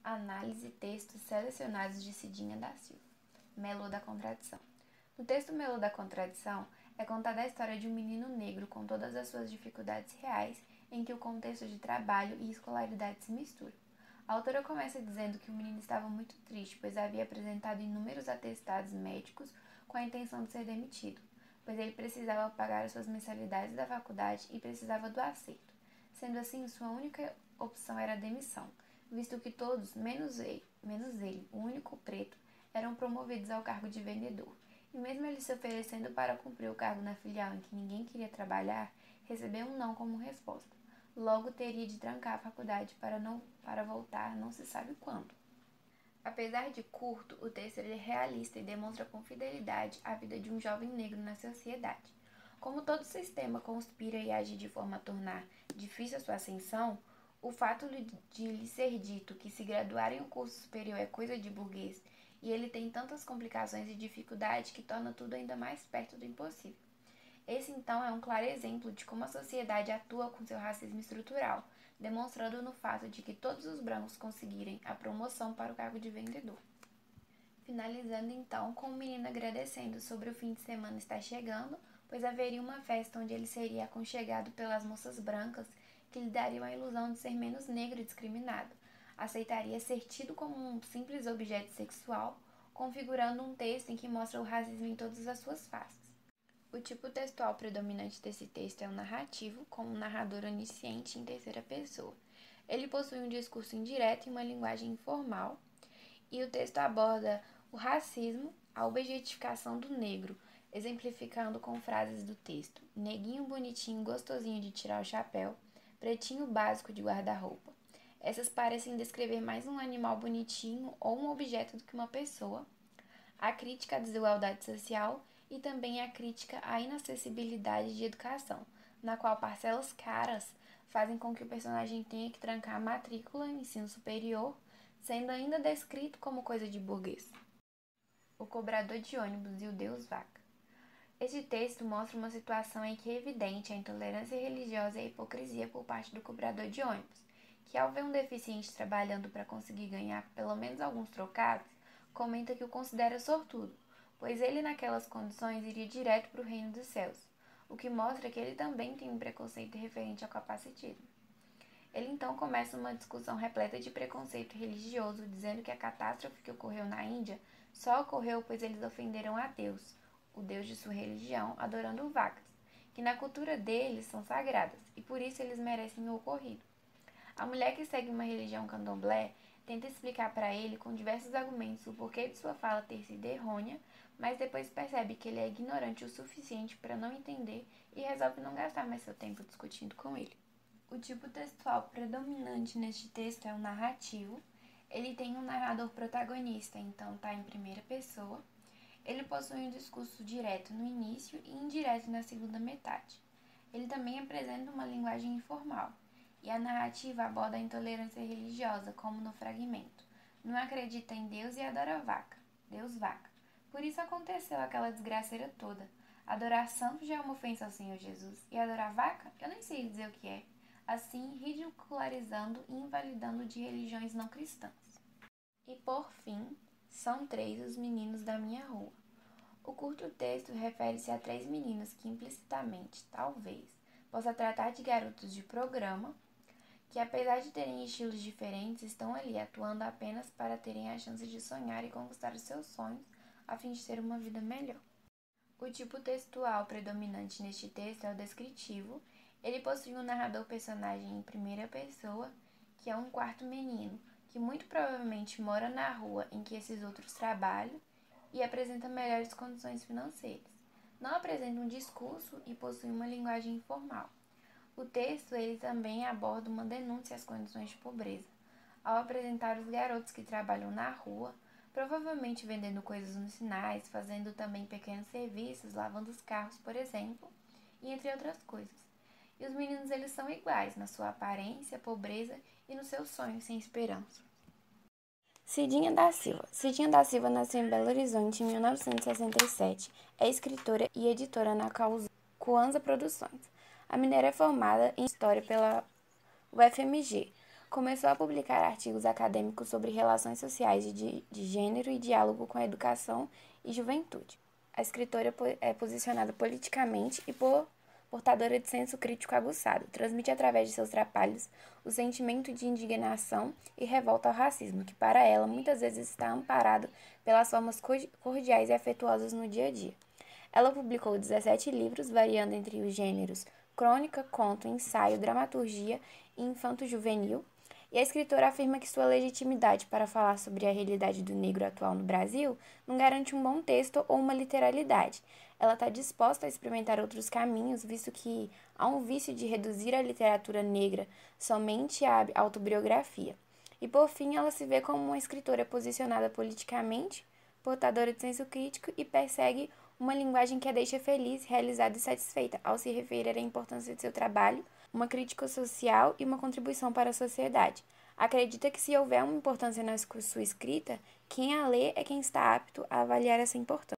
Análise textos selecionados de Cidinha da Silva. Melô da Contradição. No texto Melô da Contradição, é contada a história de um menino negro com todas as suas dificuldades reais, em que o contexto de trabalho e escolaridade se misturam. A autora começa dizendo que o menino estava muito triste, pois havia apresentado inúmeros atestados médicos com a intenção de ser demitido, pois ele precisava pagar as suas mensalidades da faculdade e precisava do acerto. Sendo assim, sua única opção era a demissão, visto que todos, menos ele, o único preto, eram promovidos ao cargo de vendedor. E mesmo ele se oferecendo para cumprir o cargo na filial em que ninguém queria trabalhar, recebeu um não como resposta. Logo teria de trancar a faculdade para voltar não se sabe quando. Apesar de curto, o texto é realista e demonstra com fidelidade a vida de um jovem negro na sociedade. Como todo sistema conspira e age de forma a tornar difícil a sua ascensão, o fato de lhe ser dito que se graduar em um curso superior é coisa de burguês e ele tem tantas complicações e dificuldades que torna tudo ainda mais perto do impossível. Esse, então, é um claro exemplo de como a sociedade atua com seu racismo estrutural, demonstrando no fato de que todos os brancos conseguirem a promoção para o cargo de vendedor. Finalizando, então, com o menino agradecendo sobre o fim de semana estar chegando, pois haveria uma festa onde ele seria aconchegado pelas moças brancas que lhe dariam a ilusão de ser menos negro e discriminado. Aceitaria ser tido como um simples objeto sexual, configurando um texto em que mostra o racismo em todas as suas faces. O tipo textual predominante desse texto é o narrativo, com um narrador onisciente em terceira pessoa. Ele possui um discurso indireto e uma linguagem informal, e o texto aborda o racismo, a objetificação do negro, exemplificando com frases do texto: neguinho bonitinho, gostosinho de tirar o chapéu, pretinho básico de guarda-roupa. Essas parecem descrever mais um animal bonitinho ou um objeto do que uma pessoa. A crítica à desigualdade social e também a crítica à inacessibilidade de educação, na qual parcelas caras fazem com que o personagem tenha que trancar a matrícula em ensino superior, sendo ainda descrito como coisa de burguês. O cobrador de ônibus e o Deus Vaca. Este texto mostra uma situação em que é evidente a intolerância religiosa e a hipocrisia por parte do cobrador de ônibus, que ao ver um deficiente trabalhando para conseguir ganhar pelo menos alguns trocados, comenta que o considera sortudo, pois ele naquelas condições iria direto para o reino dos céus, o que mostra que ele também tem um preconceito referente ao capacitismo. Ele então começa uma discussão repleta de preconceito religioso, dizendo que a catástrofe que ocorreu na Índia só ocorreu pois eles ofenderam a Deus, o Deus de sua religião, adorando vacas, que na cultura deles são sagradas, e por isso eles merecem o ocorrido. A mulher que segue uma religião candomblé tenta explicar para ele com diversos argumentos o porquê de sua fala ter sido errônea, mas depois percebe que ele é ignorante o suficiente para não entender e resolve não gastar mais seu tempo discutindo com ele. O tipo textual predominante neste texto é o narrativo. Ele tem um narrador protagonista, então está em primeira pessoa. Ele possui um discurso direto no início e indireto na segunda metade. Ele também apresenta uma linguagem informal. E a narrativa aborda a intolerância religiosa, como no fragmento. Não acredita em Deus e adora vaca. Deus vaca. Por isso aconteceu aquela desgraceira toda. Adorar santo já é uma ofensa ao Senhor Jesus. E adorar vaca? Eu nem sei dizer o que é. Assim, ridicularizando e invalidando de religiões não cristãs. E por fim, são 3 os meninos da minha rua. O curto texto refere-se a 3 meninos que implicitamente, talvez, possa tratar de garotos de programa, que apesar de terem estilos diferentes, estão ali atuando apenas para terem a chance de sonhar e conquistar os seus sonhos, a fim de ter uma vida melhor. O tipo textual predominante neste texto é o descritivo. Ele possui um narrador-personagem em primeira pessoa, que é um quarto menino, que muito provavelmente mora na rua em que esses outros trabalham e apresenta melhores condições financeiras. Não apresenta um discurso e possui uma linguagem informal. O texto ele também aborda uma denúncia às condições de pobreza, ao apresentar os garotos que trabalham na rua, provavelmente vendendo coisas nos sinais, fazendo também pequenos serviços, lavando os carros, por exemplo, e entre outras coisas. E os meninos eles são iguais na sua aparência, pobreza e nos seus sonhos sem esperança. Cidinha da Silva. Cidinha da Silva nasceu em Belo Horizonte em 1967. É escritora e editora na Cuanza Produções. A mineira é formada em História pela UFMG, Começou a publicar artigos acadêmicos sobre relações sociais de gênero e diálogo com a educação e juventude. A escritora é posicionada politicamente e portadora de senso crítico aguçado. Transmite através de seus trapalhos o sentimento de indignação e revolta ao racismo, que para ela muitas vezes está amparado pelas formas cordiais e afetuosas no dia a dia. Ela publicou 17 livros, variando entre os gêneros crônica, conto, ensaio, dramaturgia e infanto-juvenil, e a escritora afirma que sua legitimidade para falar sobre a realidade do negro atual no Brasil não garante um bom texto ou uma literalidade. Ela está disposta a experimentar outros caminhos, visto que há um vício de reduzir a literatura negra somente à autobiografia. E, por fim, ela se vê como uma escritora posicionada politicamente, portadora de senso crítico e persegue uma linguagem que a deixa feliz, realizada e satisfeita, ao se referir à importância de seu trabalho, uma crítica social e uma contribuição para a sociedade. Acredita que se houver uma importância na sua escrita, quem a lê é quem está apto a avaliar essa importância.